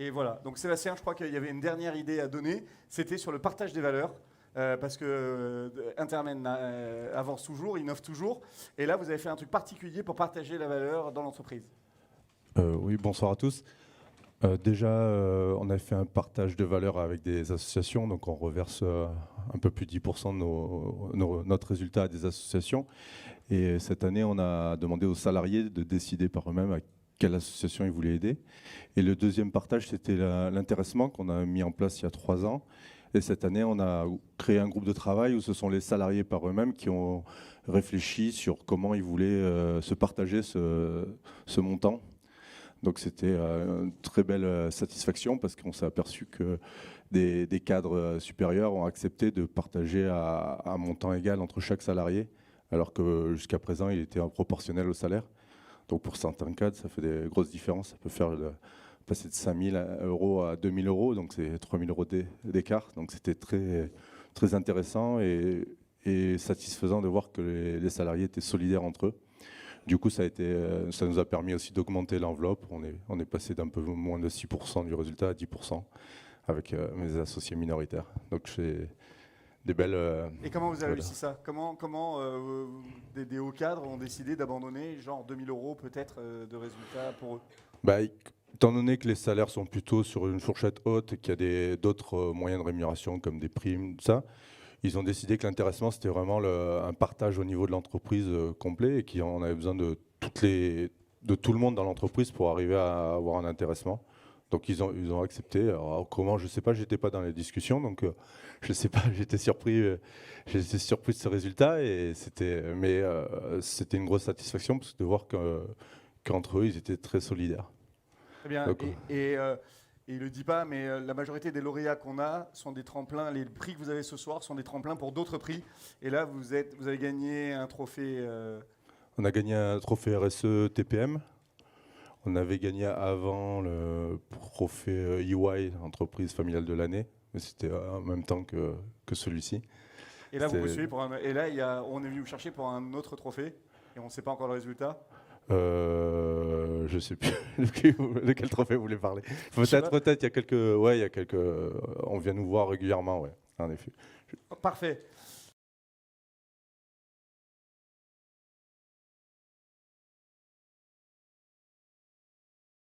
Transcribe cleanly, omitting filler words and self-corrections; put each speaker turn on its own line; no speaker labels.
Et voilà, donc Sébastien, je crois qu'il y avait une dernière idée à donner, c'était sur le partage des valeurs. Parce que Intermen avance toujours, innove toujours. Et là, vous avez fait un truc particulier pour partager la valeur dans l'entreprise.
Oui, bonsoir à tous. Déjà, on a fait un partage de valeur avec des associations, donc on reverse un peu plus de 10% de notre résultat à des associations. Et cette année, on a demandé aux salariés de décider par eux-mêmes à quelle association ils voulaient aider. Et le deuxième partage, c'était l'intéressement qu'on a mis en place il y a 3 ans. Et cette année, on a créé un groupe de travail où ce sont les salariés par eux-mêmes qui ont réfléchi sur comment ils voulaient se partager ce montant. Donc c'était une très belle satisfaction parce qu'on s'est aperçu que des cadres supérieurs ont accepté de partager à un montant égal entre chaque salarié, alors que jusqu'à présent, il était proportionnel au salaire. Donc pour certains cadres, ça fait des grosses différences. Ça peut faire passer de 5 000 € à 2 000 €, donc c'est 3 000 € d'écart. Donc c'était très, très intéressant et satisfaisant de voir que les salariés étaient solidaires entre eux. Du coup, ça nous a permis aussi d'augmenter l'enveloppe. On est passé d'un peu moins de 6% du résultat à 10% avec mes associés minoritaires. Donc c'est des belles...
Et comment vous avez
voilà.
réussi ça? Comment des hauts cadres ont décidé d'abandonner genre 2 000 € peut-être de résultats pour eux?
Bah, étant donné que les salaires sont plutôt sur une fourchette haute et qu'il y a d'autres moyens de rémunération comme des primes, tout ça, ils ont décidé que l'intéressement, c'était vraiment un partage au niveau de l'entreprise complet et qu'on avait besoin de tout le monde dans l'entreprise pour arriver à avoir un intéressement. Donc ils ont accepté. Alors, comment, je ne sais pas, je n'étais pas dans les discussions, donc je ne sais pas, j'étais surpris de ce résultat. Mais c'était une grosse satisfaction parce que de voir qu'entre eux, ils étaient très solidaires.
Très bien.
Donc,
Et il ne le dit pas, mais la majorité des lauréats qu'on a sont des tremplins. Les prix que vous avez ce soir sont des tremplins pour d'autres prix. Et là, vous avez gagné un trophée.
on a gagné un trophée RSE TPM. On avait gagné avant le trophée EY, entreprise familiale de l'année, mais c'était en même temps que celui-ci.
Et là, vous poursuivez pour un. Et là, on est venu vous chercher pour un autre trophée. Et on ne sait pas encore le résultat.
Je sais plus de quel trophée vous voulez parler. Peut-être, il y a quelques, on vient nous voir régulièrement, ouais, en effet.
Parfait.